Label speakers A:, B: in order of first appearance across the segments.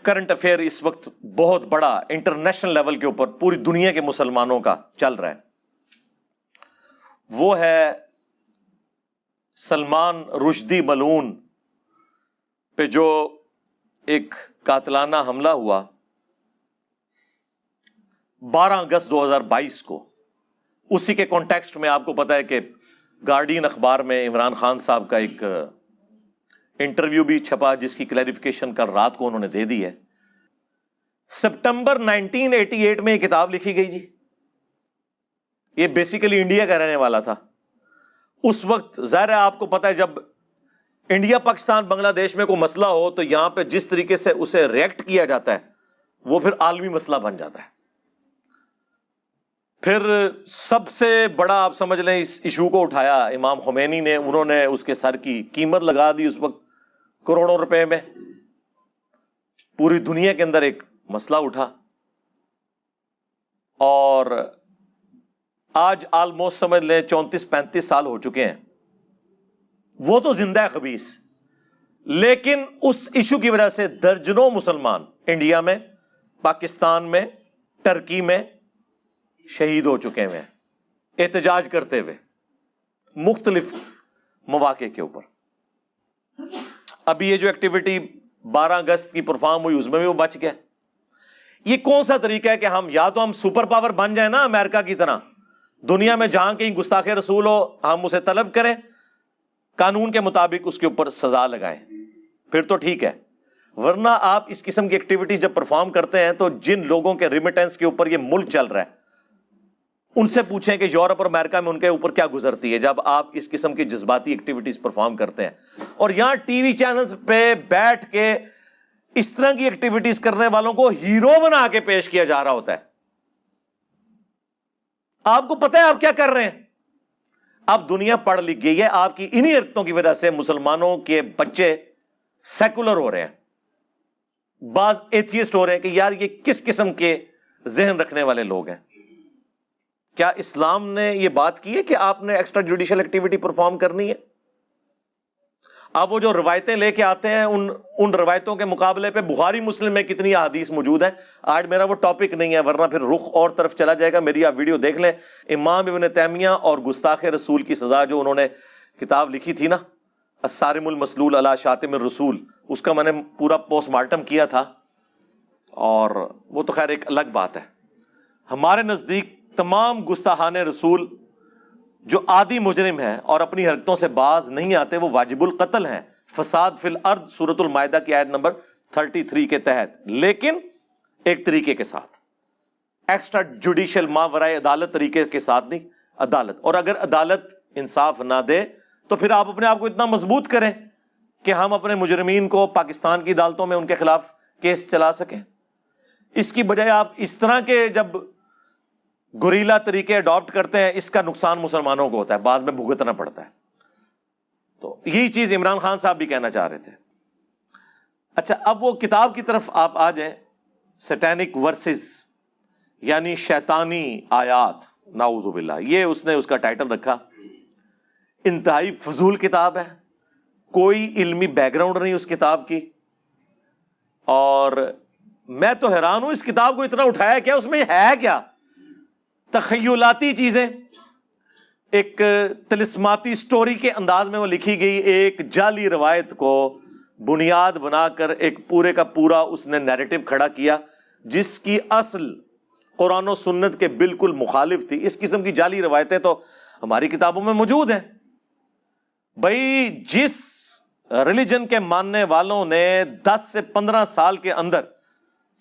A: Current affair اس وقت بہت بڑا انٹرنیشنل لیول کے اوپر پوری دنیا کے مسلمانوں کا چل رہا ہے، وہ ہے سلمان رشدی ملعون پہ جو ایک قاتلانہ حملہ ہوا 12 اگست 2022 کو۔ اسی کے کانٹیکسٹ میں آپ کو پتا ہے کہ گارڈین اخبار میں عمران خان صاحب کا ایک انٹرویو بھی چھپا، جس کی کلیریفیکیشن کل رات کو انہوں نے دے دی ہے۔ سپٹمبر 1988 میں یہ کتاب لکھی گئی جی۔ یہ بیسیکلی انڈیا کا رہنے والا تھا اس وقت۔ ظاہر ہے آپ کو پتا ہے جب انڈیا پاکستان بنگلہ دیش میں کوئی مسئلہ ہو تو یہاں پہ جس طریقے سے اسے ریئیکٹ کیا جاتا ہے وہ پھر عالمی مسئلہ بن جاتا ہے۔ پھر سب سے بڑا آپ سمجھ لیں اس ایشو کو اٹھایا امام خمینی نے، انہوں نے اس کے سر کی قیمت لگا دی اس وقت کروڑوں روپے میں۔ پوری دنیا کے اندر ایک مسئلہ اٹھا، اور آج آلموسٹ سمجھ لیں 34-35 سال ہو چکے ہیں۔ وہ تو زندہ ہے خبیث، لیکن اس ایشو کی وجہ سے درجنوں مسلمان انڈیا میں، پاکستان میں، ٹرکی میں شہید ہو چکے ہیں احتجاج کرتے ہوئے مختلف مواقع کے اوپر۔ ابھی یہ جو ایکٹیویٹی 12 اگست کی پرفارم ہوئی اس میں بھی وہ بچ گیا۔ یہ کون سا طریقہ ہے کہ ہم یا تو ہم سپر پاور بن جائیں نا امریکہ کی طرح، دنیا میں جہاں کہیں گستاخ رسول ہو ہم اسے طلب کریں، قانون کے مطابق اس کے اوپر سزا لگائیں، پھر تو ٹھیک ہے۔ ورنہ آپ اس قسم کی ایکٹیویٹیز جب پرفارم کرتے ہیں تو جن لوگوں کے ریمیٹنس کے اوپر یہ ملک چل رہا ہے ان سے پوچھیں کہ یورپ اور امریکہ میں ان کے اوپر کیا گزرتی ہے جب آپ اس قسم کی جذباتی ایکٹیویٹیز پرفارم کرتے ہیں۔ اور یہاں ٹی وی چینلز پہ بیٹھ کے اس طرح کی ایکٹیویٹیز کرنے والوں کو ہیرو بنا کے پیش کیا جا رہا ہوتا ہے۔ آپ کو پتہ ہے آپ کیا کر رہے ہیں؟ اب دنیا پڑھ لکھ گئی ہے، آپ کی انہی حرکتوں کی وجہ سے مسلمانوں کے بچے سیکولر ہو رہے ہیں، بعض ایتھیسٹ ہو رہے ہیں کہ یار یہ کس قسم کے ذہن رکھنے والے لوگ ہیں۔ کیا اسلام نے یہ بات کی ہے کہ آپ نے ایکسٹرا جوڈیشل ایکٹیویٹی پرفارم کرنی ہے؟ اب وہ جو روایتیں لے کے آتے ہیں ان روایتوں کے مقابلے پہ بخاری مسلم میں کتنی احادیث موجود ہیں۔ آج میرا وہ ٹاپک نہیں ہے، ورنہ پھر رخ اور طرف چلا جائے گا۔ میری آپ ویڈیو دیکھ لیں، امام ابن تیمیہ اور گستاخ رسول کی سزا، جو انہوں نے کتاب لکھی تھی نا الصارم المسلول علی شاتم الرسول، اس کا میں نے پورا پوسٹ مارٹم کیا تھا، اور وہ تو خیر ایک الگ بات ہے۔ ہمارے نزدیک تمام گستاخان رسول جو عادی مجرم ہے اور اپنی حرکتوں سے باز نہیں آتے وہ واجب القتل ہیں، فساد فی الارض سورۃ المائدہ کی آیت نمبر 33 کے تحت، لیکن ایک طریقے کے ساتھ، ایکسٹرا جوڈیشل ماورائے عدالت طریقے کے ساتھ نہیں، عدالت۔ اور اگر عدالت انصاف نہ دے تو پھر آپ اپنے آپ کو اتنا مضبوط کریں کہ ہم اپنے مجرمین کو پاکستان کی عدالتوں میں ان کے خلاف کیس چلا سکیں۔ اس کی بجائے آپ اس طرح کے جب گوریلا طریقے اڈاپٹ کرتے ہیں، اس کا نقصان مسلمانوں کو ہوتا ہے، بعد میں بھگتنا پڑتا ہے۔ تو یہی چیز عمران خان صاحب بھی کہنا چاہ رہے تھے۔ اچھا، اب وہ کتاب کی طرف آپ آ جائیں، سیٹینک ورسز یعنی شیطانی آیات، نعوذ باللہ، یہ اس نے اس کا ٹائٹل رکھا۔ انتہائی فضول کتاب ہے، کوئی علمی بیک گراؤنڈ نہیں اس کتاب کی، اور میں تو حیران ہوں اس کتاب کو اتنا اٹھایا کیا، اس میں ہے کیا؟ تخیلاتی چیزیں، ایک طلسماتی سٹوری کے انداز میں وہ لکھی گئی، ایک جعلی روایت کو بنیاد بنا کر ایک پورے کا پورا اس نے نیریٹو کھڑا کیا، جس کی اصل قرآن و سنت کے بالکل مخالف تھی۔ اس قسم کی جعلی روایتیں تو ہماری کتابوں میں موجود ہیں۔ بھائی جس ریلیجن کے ماننے والوں نے 10 سے 15 سال کے اندر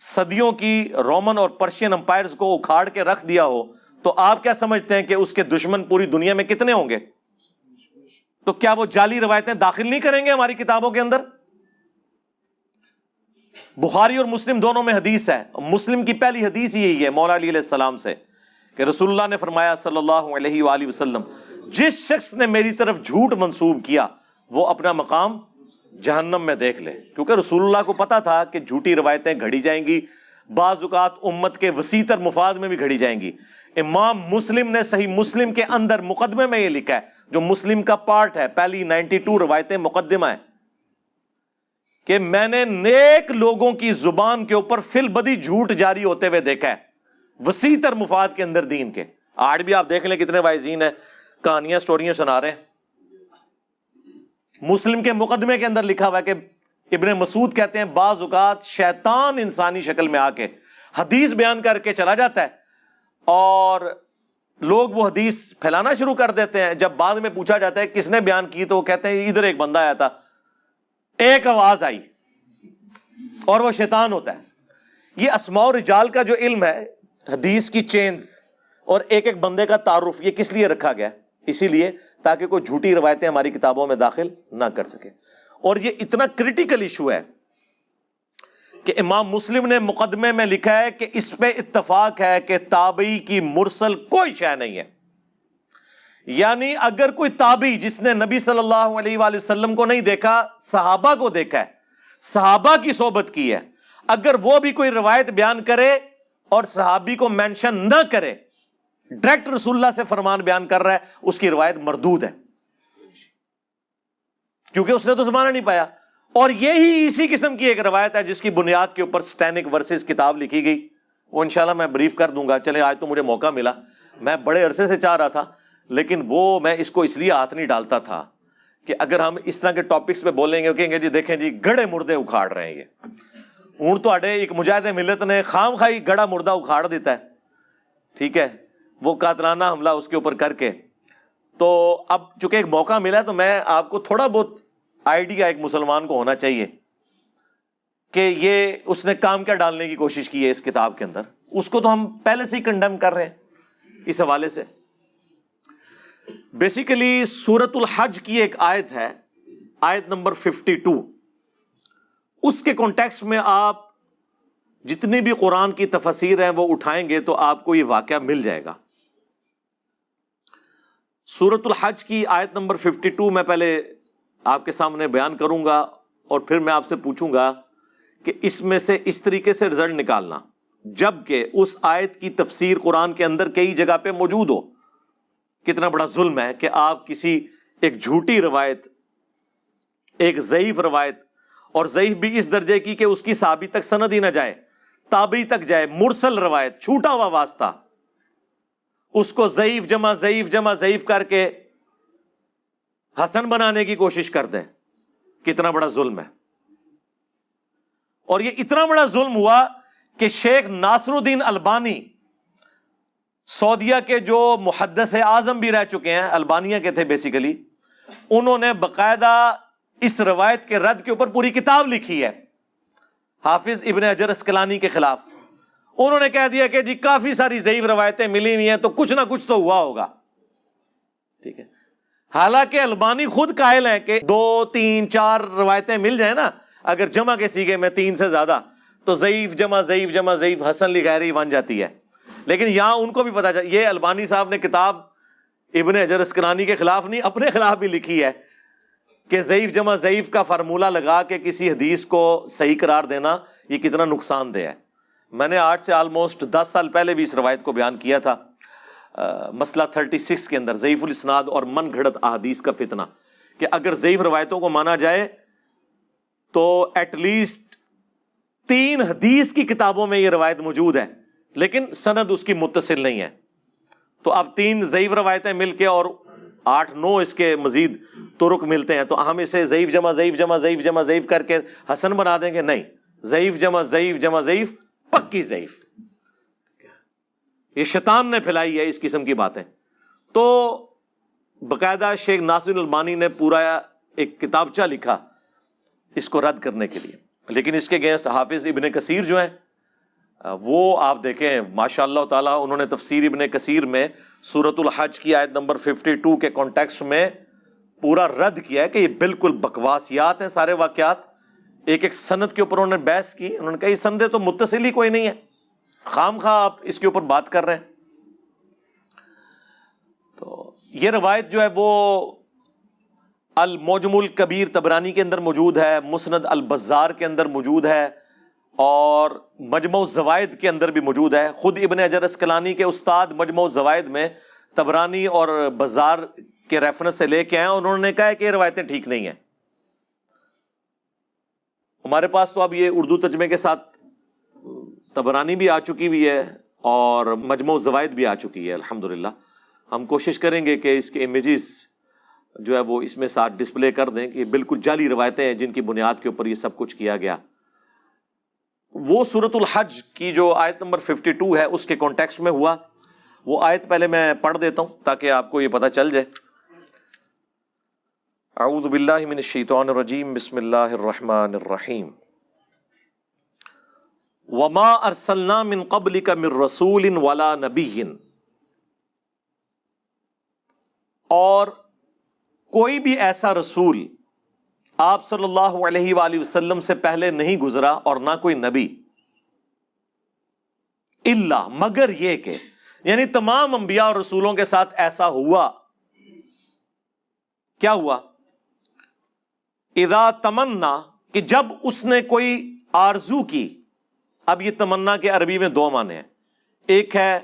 A: صدیوں کی رومن اور پرشین امپائرز کو اکھاڑ کے رکھ دیا ہو، تو آپ کیا سمجھتے ہیں کہ اس کے دشمن پوری دنیا میں کتنے ہوں گے؟ تو کیا وہ جعلی روایتیں داخل نہیں کریں گے ہماری کتابوں کے اندر؟ بخاری اور مسلم دونوں میں حدیث ہے، مسلم کی پہلی حدیث یہی ہے مولا علی علیہ السلام سے کہ رسول اللہ نے فرمایا صلی اللہ علیہ وآلہ وسلم، جس شخص نے میری طرف جھوٹ منسوب کیا وہ اپنا مقام جہنم میں دیکھ لے۔ کیونکہ رسول اللہ کو پتا تھا کہ جھوٹی روایتیں گھڑی جائیں گی، بعض اوقات امت کے وسیع تر مفاد میں بھی گھڑی جائیں گی۔ امام مسلم نے صحیح مسلم کے اندر مقدمے میں یہ لکھا ہے، جو مسلم کا پارٹ ہے، پہلی 92 روایتیں مقدمہ ہے، کہ میں نے نیک لوگوں کی زبان کے اوپر فی البدی جھوٹ جاری ہوتے ہوئے دیکھا ہے وسیع تر مفاد کے اندر دین کے. آج بھی آپ دیکھ لیں کتنے واعظین ہیں کہانیاں سٹوریاں سنا رہے ہیں. مسلم کے مقدمے کے اندر لکھا ہوا ہے کہ ابن مسعود کہتے ہیں بعض اوقات شیطان انسانی شکل میں آ کے حدیث بیان کر کے چلا جاتا ہے اور لوگ وہ حدیث پھیلانا شروع کر دیتے ہیں. جب بعد میں پوچھا جاتا ہے کس نے بیان کی تو وہ کہتے ہیں ادھر ایک بندہ آیا تھا, ایک آواز آئی اور وہ شیطان ہوتا ہے. یہ اسماء و رجال کا جو علم ہے, حدیث کی چینز اور ایک ایک بندے کا تعارف, یہ کس لیے رکھا گیا؟ اسی لیے تاکہ کوئی جھوٹی روایتیں ہماری کتابوں میں داخل نہ کر سکے. اور یہ اتنا کریٹیکل ایشو ہے کہ امام مسلم نے مقدمے میں لکھا ہے کہ اس پہ اتفاق ہے کہ تابعی کی مرسل کوئی شے نہیں ہے. یعنی اگر کوئی تابعی جس نے نبی صلی اللہ علیہ وآلہ وسلم کو نہیں دیکھا, صحابہ کو دیکھا ہے, صحابہ کی صحبت کی ہے, اگر وہ بھی کوئی روایت بیان کرے اور صحابی کو مینشن نہ کرے, ڈائریکٹ رسول اللہ سے فرمان بیان کر رہا ہے, اس کی روایت مردود ہے, کیونکہ اس نے تو زمانہ نہیں پایا. اور یہی اسی قسم کی ایک روایت ہے جس کی بنیاد کے اوپر سٹینک ورسز کتاب لکھی گئی, وہ انشاءاللہ میں بریف کر دوں گا. چلے آج تو مجھے موقع ملا, میں بڑے عرصے سے چاہ رہا تھا, لیکن وہ میں اس کو اس لیے ہاتھ نہیں ڈالتا تھا کہ اگر ہم اس طرح کے ٹاپکس پہ بولیں گے, کہیں گے جی دیکھیں جی گڑے مردے اکھاڑ رہے ہیں, یہ ہوں تو ایک مجاہد ملت نے خام خائی گڑا مردہ اکھاڑ دیتا ہے, ٹھیک ہے, وہ قاتلانہ حملہ اس کے اوپر کر کے. تو اب چونکہ ایک موقع ملا تو میں آپ کو تھوڑا بہت آئیڈیا ایک مسلمان کو ہونا چاہیے کہ یہ اس نے کام کیا ڈالنے کی کوشش کی ہے اس کتاب کے اندر. اس کو تو ہم پہلے سے ہی کنڈیم کر رہے ہیں اس حوالے سے. بیسیکلی سورۃ الحج کی ایک آیت ہے, آیت نمبر 52, اس کے کانٹیکسٹ میں آپ جتنی بھی قرآن کی تفاسیر ہیں وہ اٹھائیں گے تو آپ کو یہ واقعہ مل جائے گا. سورۃ الحج کی آیت نمبر 52 میں پہلے آپ کے سامنے بیان کروں گا اور پھر میں آپ سے پوچھوں گا کہ اس میں سے اس طریقے سے رزلٹ نکالنا, جبکہ اس آیت کی تفسیر قرآن کے اندر کئی جگہ پہ موجود ہو. کتنا بڑا ظلم ہے کہ آپ کسی ایک جھوٹی روایت, ایک ضعیف روایت, اور ضعیف بھی اس درجے کی کہ اس کی صحابی تک سند ہی نہ جائے, تابعی تک جائے, مرسل روایت, چھوٹا ہوا واسطہ, اس کو ضعیف جمع ضعیف جمع ضعیف کر کے حسن بنانے کی کوشش کر دیں. کتنا بڑا ظلم ہے. اور یہ اتنا بڑا ظلم ہوا کہ شیخ ناصر الدین البانی, سعودیہ کے جو محدث اعظم بھی رہ چکے ہیں, البانیہ کے تھے بیسیکلی, انہوں نے باقاعدہ اس روایت کے رد کے اوپر پوری کتاب لکھی ہے حافظ ابن حجر اسقلانی کے خلاف. انہوں نے کہہ دیا کہ جی کافی ساری ضعیف روایتیں ملی ہوئی ہیں تو کچھ نہ کچھ تو ہوا ہوگا, ٹھیک ہے. حالانکہ البانی خود قائل ہیں کہ 2 3 4 روایتیں مل جائیں نا, اگر جمع کے سیغے میں 3 سے زیادہ, تو ضعیف جمع ضعیف جمع ضعیف حسن لغیری بن جاتی ہے. لیکن یہاں ان کو بھی پتا چلا, یہ البانی صاحب نے کتاب ابن حجر اسقلانی کے خلاف نہیں, اپنے خلاف بھی لکھی ہے کہ ضعیف جمع ضعیف کا فارمولہ لگا کے کسی حدیث کو صحیح قرار دینا یہ کتنا نقصان دہ ہے. میں نے آج سے آلموسٹ 10 سال پہلے بھی اس روایت کو بیان کیا تھا, مسئلہ 36 کے اندر, ضعیف الاسناد اور من گھڑت احادیث کا فتنہ, کہ اگر ضعیف روایتوں کو مانا جائے تو ایٹ لیسٹ 3 حدیث کی کتابوں میں یہ روایت موجود ہے لیکن سند اس کی متصل نہیں ہے. تو اب 3 ضعیف روایتیں مل کے اور 8 9 اس کے مزید طرق ملتے ہیں, تو ہم اسے ضعیف جمع ضعیف جمع ضعیف جمع ضعیف کر کے حسن بنا دیں گے؟ نہیں, ضعیف جمع ضعیف جمع ضعیف پکی ضعیف. یہ شیطان نے پھیلائی ہے اس قسم کی باتیں. تو باقاعدہ شیخ ناصر البانی نے پورا ایک کتابچہ لکھا اس کو رد کرنے کے لیے. لیکن اس کے اگینسٹ حافظ ابن کثیر جو ہیں وہ آپ دیکھیں ماشاء اللہ تعالیٰ, انہوں نے تفسیر ابن کثیر میں سورۃ الحج کی آیت نمبر 52 کے کانٹیکسٹ میں پورا رد کیا ہے کہ یہ بالکل بکواسیات ہیں سارے واقعات. ایک ایک سند کے اوپر انہوں نے بحث کی, انہوں نے کہا یہ سندیں تو متصل ہی کوئی نہیں ہے, خام خواہ آپ اس کے اوپر بات کر رہے ہیں. تو یہ روایت جو ہے وہ المعجم الکبیر طبرانی کے اندر موجود ہے, مسند البزار کے اندر موجود ہے, اور مجموع الزوائد کے اندر بھی موجود ہے. خود ابن حجر اسقلانی کے استاد مجموع الزوائد میں طبرانی اور بزار کے ریفرنس سے لے کے آئے, انہوں نے کہا ہے کہ یہ روایتیں ٹھیک نہیں ہیں. ہمارے پاس تو اب یہ اردو ترجمے کے ساتھ طبرانی بھی آ چکی ہوئی ہے اور مجموع الزوائد بھی آ چکی ہے الحمدللہ. ہم کوشش کریں گے کہ اس کے امیجز جو ہے وہ اس میں ساتھ ڈسپلے کر دیں کہ بالکل جعلی روایتیں ہیں جن کی بنیاد کے اوپر یہ سب کچھ کیا گیا. وہ سورۃ الحج کی جو آیت نمبر 52 ہے اس کے کانٹیکسٹ میں ہوا. وہ آیت پہلے میں پڑھ دیتا ہوں تاکہ آپ کو یہ پتہ چل جائے. اعوذ باللہ من الشیطان الرجیم بسم اللہ الرحمن الرحیم. وما ارسلنا من قبلک من رسول ولا نبی، اور کوئی بھی ایسا رسول آپ صلی اللہ علیہ وآلہ وسلم سے پہلے نہیں گزرا اور نہ کوئی نبی، الا مگر یہ کہ، یعنی تمام انبیاء اور رسولوں کے ساتھ ایسا ہوا. کیا ہوا؟ اذا تمنا، کہ جب اس نے کوئی آرزو کی. اب یہ تمنا کے عربی میں دو معنی ہیں. ایک ہے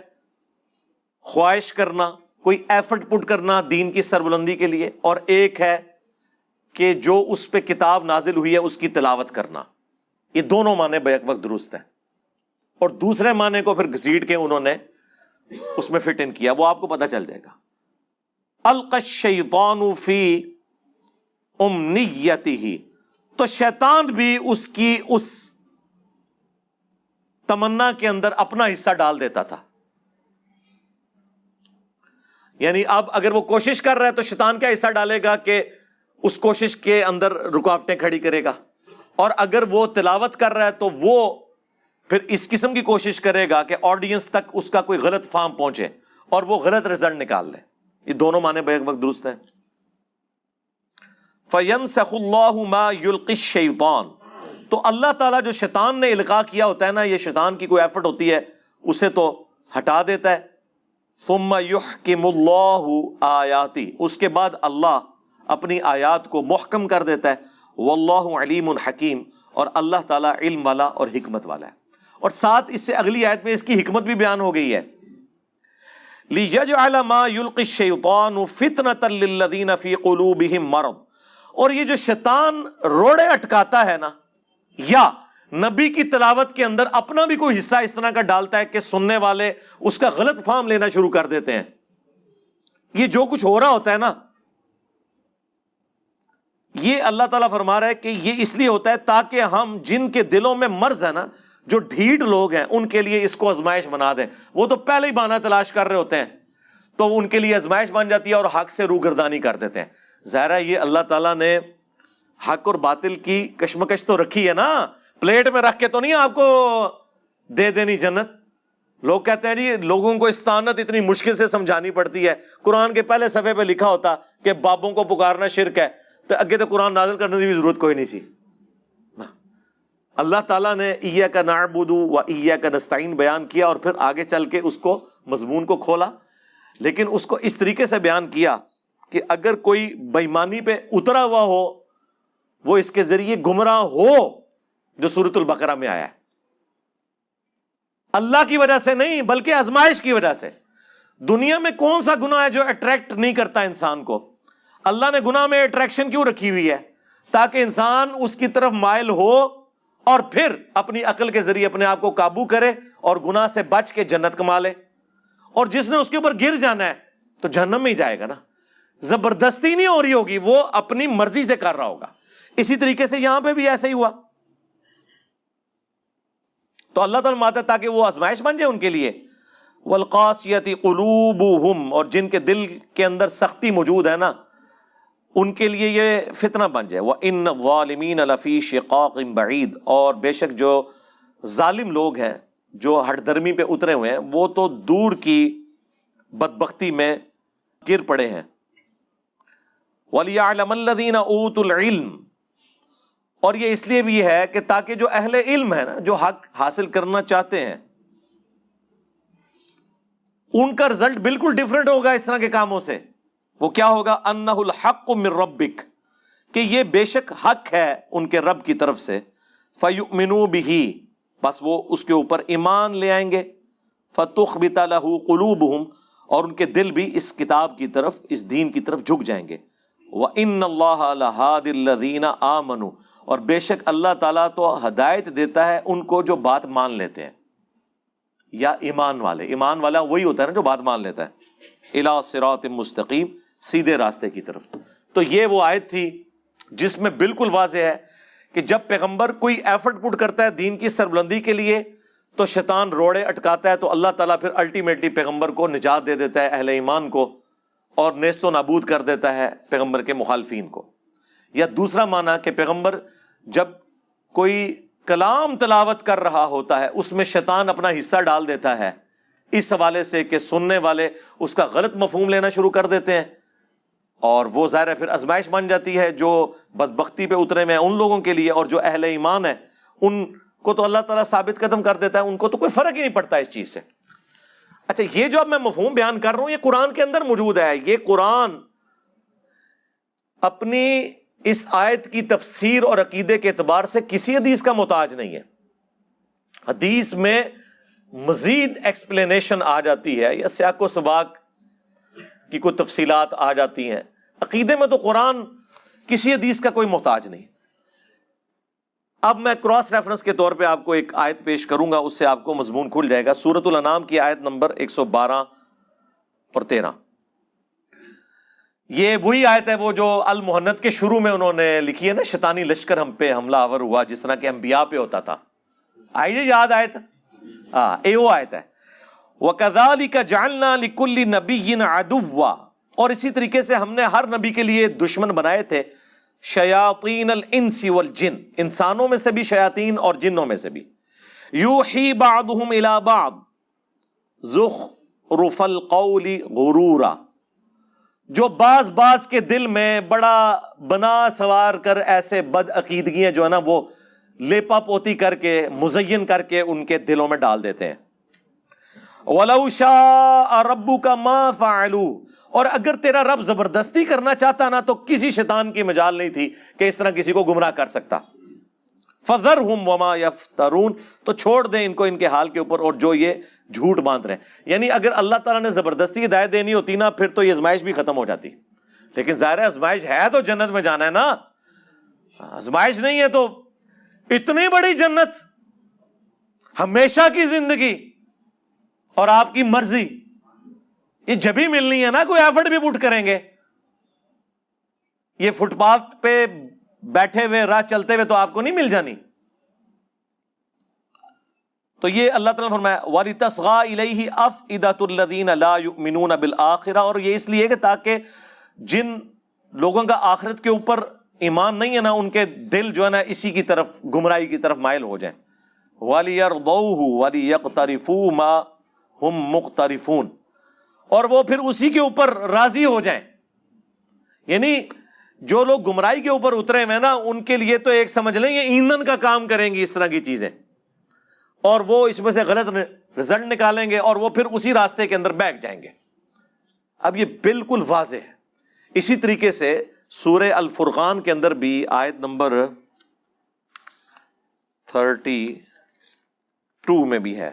A: خواہش کرنا، کوئی ایفرٹ پٹ کرنا دین کی سربلندی کے لیے، اور ایک ہے کہ جو اس پہ کتاب نازل ہوئی ہے اس کی تلاوت کرنا. یہ دونوں معنی بیک وقت درست ہیں. اور دوسرے معنی کو پھر گھسیٹ کے انہوں نے اس میں فٹ ان کیا، وہ آپ کو پتہ چل جائے گا. القی الشیطان فی امنیتہ، تو شیطان بھی اس کی اس تمنا کے اندر اپنا حصہ ڈال دیتا تھا. یعنی اب اگر وہ کوشش کر رہا ہے تو شیطان کیا حصہ ڈالے گا کہ اس کوشش کے اندر رکاوٹیں کھڑی کرے گا، اور اگر وہ تلاوت کر رہا ہے تو وہ پھر اس قسم کی کوشش کرے گا کہ آڈینس تک اس کا کوئی غلط فہم پہنچے اور وہ غلط رزلٹ نکال لے. یہ دونوں معنی بیک وقت درست ہیں. فَيَنْسَخُ اللَّهُ مَا يُلْقِي الشَّيْطَانُ، تو اللہ تعالیٰ جو شیطان نے القاء کیا ہوتا ہے نا، یہ شیطان کی کوئی ایفرٹ ہوتی ہے، اسے تو ہٹا دیتا ہے. ثُمَّ يُحْكِمُ اللَّهُ آیَاتِهِ، اس کے بعد اللہ اپنی آیات کو محکم کر دیتا ہے. وَاللَّهُ عَلِيمٌ حَكِيمٌ، اور اللہ تعالیٰ علم والا اور حکمت والا ہے. اور ساتھ اس سے اگلی آیت میں اس کی حکمت بھی بیان ہو گئی ہے. لِيَجْعَلَ مَا يُلْقِي الشَّيْطَانُ فِتْنَةً لِلَّذِينَ فِي قُلُوبِهِم مَرَضٌ، اور یہ جو شیطان روڑے اٹکاتا ہے نا، یا نبی کی تلاوت کے اندر اپنا بھی کوئی حصہ اس طرح کا ڈالتا ہے کہ سننے والے اس کا غلط فہم لینا شروع کر دیتے ہیں. یہ جو کچھ ہو رہا ہوتا ہے نا، یہ اللہ تعالیٰ فرما رہا ہے کہ یہ اس لیے ہوتا ہے تاکہ ہم جن کے دلوں میں مرض ہے نا، جو ڈھیٹ لوگ ہیں، ان کے لیے اس کو آزمائش بنا دیں. وہ تو پہلے ہی بہانہ تلاش کر رہے ہوتے ہیں تو ان کے لیے آزمائش بن جاتی ہے اور حق سے روگردانی کر دیتے ہیں. ظاہر ہے یہ اللہ تعالیٰ نے حق اور باطل کی کشمکش تو رکھی ہے نا، پلیٹ میں رکھ کے تو نہیں آپ کو دے دینی جنت. لوگ کہتے ہیں جی لوگوں کو استعانت اتنی مشکل سے سمجھانی پڑتی ہے. قرآن کے پہلے صفحے پہ لکھا ہوتا کہ بابوں کو پکارنا شرک ہے تو اگے تو قرآن نازل کرنے کی بھی ضرورت کوئی نہیں سی. اللہ تعالیٰ نے ایاک نعبد و ایاک نستعین بیان کیا اور پھر آگے چل کے اس کو مضمون کو کھولا، لیکن اس کو اس طریقے سے بیان کیا کہ اگر کوئی بے ایمانی پہ اترا ہوا ہو وہ اس کے ذریعے گمراہ ہو، جو سورۃ البقرہ میں آیا ہے. اللہ کی وجہ سے نہیں بلکہ آزمائش کی وجہ سے. دنیا میں کون سا گناہ ہے جو اٹریکٹ نہیں کرتا انسان کو؟ اللہ نے گناہ میں اٹریکشن کیوں رکھی ہوئی ہے؟ تاکہ انسان اس کی طرف مائل ہو اور پھر اپنی عقل کے ذریعے اپنے آپ کو قابو کرے اور گناہ سے بچ کے جنت کما لے. اور جس نے اس کے اوپر گر جانا ہے تو جہنم میں ہی جائے گا نا. زبردستی نہیں ہو رہی ہوگی، وہ اپنی مرضی سے کر رہا ہوگا. اسی طریقے سے یہاں پہ بھی ایسا ہی ہوا. تو اللہ تعالیٰ ماتا تاکہ وہ آزمائش بن جائے ان کے لیے. وَالْقَاسِيَةِ قُلُوبُهُمْ، اور جن کے دل کے اندر سختی موجود ہے نا، ان کے لیے یہ فتنہ بن جائے. وَإِنَّ الظَّالِمِينَ لَفِي شِقَاقٍ بَعِيدٍ، اور بے شک جو ظالم لوگ ہیں، جو ہٹ درمی پہ اترے ہوئے ہیں، وہ تو دور کی بدبختی میں گر پڑے ہیں. وَلِيَعْلَمَ الَّذِينَ أُوتُوا الْعِلْمَ، اور یہ اس لیے بھی ہے کہ تاکہ جو اہل علم ہے نا، جو حق حاصل کرنا چاہتے ہیں، ان کا رزلٹ بالکل ڈیفرنٹ ہوگا اس طرح کے کاموں سے. وہ کیا ہوگا؟ انہ الحق من ربک، کہ یہ بے شک حق ہے ان کے رب کی طرف سے. فیؤمنوا بہ، بس وہ اس کے اوپر ایمان لے آئیں گے. فتخبت لہ قلوبہم، اور ان کے دل بھی اس کتاب کی طرف، اس دین کی طرف جھک جائیں گے. وَإِنَّ اللَّهَ لَهَادِ الَّذِينَ آمَنُوا، اور بے شک اللہ تعالیٰ تو ہدایت دیتا ہے ان کو جو بات مان لیتے ہیں، یا ایمان والے، ایمان والا وہی ہوتا ہے نا جو بات مان لیتا ہے، اِلَىٰ صِرَاطٍ مستقیم، سیدھے راستے کی طرف۔ تو یہ وہ آیت تھی جس میں بالکل واضح ہے کہ جب پیغمبر کوئی ایفرٹ پٹ کرتا ہے دین کی سربلندی کے لیے تو شیطان روڑے اٹکاتا ہے، تو اللہ تعالیٰ پھر الٹیمیٹلی پیغمبر کو نجات دے دیتا ہے، اہل ایمان کو، اور نیست و نابود کر دیتا ہے پیغمبر کے مخالفین کو۔ یا دوسرا معنی کہ پیغمبر جب کوئی کلام تلاوت کر رہا ہوتا ہے اس میں شیطان اپنا حصہ ڈال دیتا ہے، اس حوالے سے کہ سننے والے اس کا غلط مفہوم لینا شروع کر دیتے ہیں، اور وہ ظاہر ہے پھر آزمائش بن جاتی ہے جو بدبختی پہ اترے ہوئے ہیں ان لوگوں کے لیے، اور جو اہل ایمان ہیں ان کو تو اللہ تعالیٰ ثابت قدم کر دیتا ہے، ان کو تو کوئی فرق ہی نہیں پڑتا اس چیز سے۔ اچھا، یہ جو اب میں مفہوم بیان کر رہا ہوں یہ قرآن کے اندر موجود ہے، یہ قرآن اپنی اس آیت کی تفسیر اور عقیدے کے اعتبار سے کسی حدیث کا محتاج نہیں ہے۔ حدیث میں مزید ایکسپلینیشن آ جاتی ہے یا سیاق و سباق کی کوئی تفصیلات آ جاتی ہیں، عقیدے میں تو قرآن کسی حدیث کا کوئی محتاج نہیں۔ اب میں کراس ریفرنس کے طور پہ آپ کو ایک آیت پیش کروں گا، اس سے آپ کو مضمون کھل جائے گا۔ سورۃ الانعام کی آیت نمبر 112 اور 13، یہ وہی آیت ہے وہ جو المحنت کے شروع میں انہوں نے لکھی ہے نا، شیطانی لشکر ہم پہ حملہ آور ہوا جس طرح کہ انبیاء پہ ہوتا تھا۔ آئیے یاد آیت، اے وہ آیت ہے، وَكَذَلِكَ جَعَلْنَا لِكُلِّ نَبِيٍّ عَدُوًّا، اور اسی طریقے سے ہم نے ہر نبی کے لیے دشمن بنائے تھے، شیاطین الانس والجن، انسانوں میں سے بھی شیاطین اور جنوں میں سے بھی، یوحی بعضهم الی بعض زخرف القول غرورا، جو بعض کے دل میں بڑا بنا سوار کر ایسے بد عقیدگیاں جو ہے نا وہ لیپا پوتی کر کے مزین کر کے ان کے دلوں میں ڈال دیتے ہیں۔ وَلَوْ شَاءَ رَبُّكَ مَا فَعَلُوا، اور اگر تیرا رب زبردستی کرنا چاہتا نا تو کسی شیطان کی مجال نہیں تھی کہ اس طرح کسی کو گمراہ کر سکتا۔ فَذَرْهُمْ وَمَا يَفْتَرُونَ، تو چھوڑ دیں ان کو ان کے حال کے اوپر اور جو یہ جھوٹ باندھ رہے ہیں۔ یعنی اگر اللہ تعالیٰ نے زبردستی ہدایت دینی ہوتی نا پھر تو یہ آزمائش بھی ختم ہو جاتی، لیکن ظاہر ہے آزمائش ہے تو جنت میں جانا ہے نا، آزمائش نہیں ہے تو اتنی بڑی جنت، ہمیشہ کی زندگی اور آپ کی مرضی، یہ جبھی ملنی ہے نا، کوئی ایفرٹ بھی پٹ کریں گے۔ یہ فٹ پاتھ پہ بیٹھے ہوئے راہ چلتے ہوئے تو آپ کو نہیں مل جانی۔ تو یہ اللہ تعالیٰ نے فرمایا وَلِتَصْغَىٰ إِلَيْهِ أَفْئِدَةُ الَّذِينَ لَا يُؤْمِنُونَ بِالْآخِرَةِ، اور یہ اس لیے کہ تاکہ جن لوگوں کا آخرت کے اوپر ایمان نہیں ہے نا ان کے دل جو ہے نا اسی کی طرف، گمراہی کی طرف مائل ہو جائیں۔ وَلِيَرْضَوْهُ وَلِيَقْتَرِفُوا مَا هُمْ مُقْتَرِفُونَ، اور وہ پھر اسی کے اوپر راضی ہو جائیں۔ یعنی جو لوگ گمراہی کے اوپر اترے ہوئے نا ان کے لیے تو ایک سمجھ لیں یہ ایندھن کا کام کریں گی اس طرح کی چیزیں، اور وہ اس میں سے غلط رزلٹ نکالیں گے اور وہ پھر اسی راستے کے اندر بیٹھ جائیں گے۔ اب یہ بالکل واضح ہے۔ اسی طریقے سے سورہ الفرقان کے اندر بھی آیت نمبر 32 میں بھی ہے،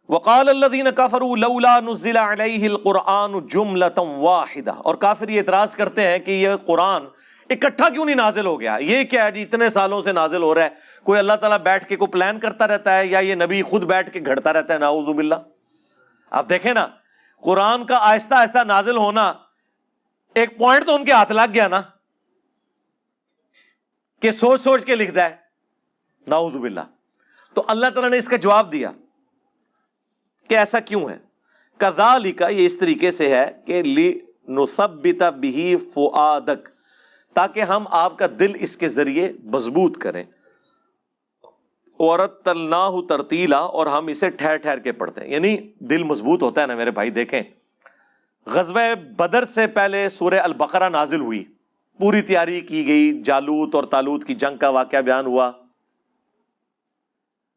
A: وقال الذین کفروا لولا نزل علیہ القرآن جملۃ واحدہ، اور کافر یہ اعتراض کرتے ہیں کہ یہ قرآن اکٹھا کیوں نہیں نازل ہو گیا، یہ کیا ہے جی اتنے سالوں سے نازل ہو رہا ہے، کوئی اللہ تعالیٰ بیٹھ کے کوئی پلان کرتا رہتا ہے یا یہ نبی خود بیٹھ کے گھڑتا رہتا ہے، نعوذ باللہ۔ آپ دیکھیں نا قرآن کا آہستہ آہستہ نازل ہونا، ایک پوائنٹ تو ان کے ہاتھ لگ گیا نا کہ سوچ سوچ کے لکھتا ہے، نعوذ باللہ۔ تو اللہ تعالیٰ نے اس کا جواب دیا کہ ایسا کیوں ہے، کذالک، یہ اس طریقے سے ہے کہ لنثبت بہ فؤادک، تاکہ ہم آپ کا دل اس کے ذریعے مضبوط کریں، ورتلناہ ترتیلا، اور ہم اسے ٹھہر ٹھہر کے پڑھتے ہیں۔ یعنی دل مضبوط ہوتا ہے نا میرے بھائی۔ دیکھیں غزوہ بدر سے پہلے سورہ البقرہ نازل ہوئی، پوری تیاری کی گئی، جالوت اور طالوت کی جنگ کا واقعہ بیان ہوا،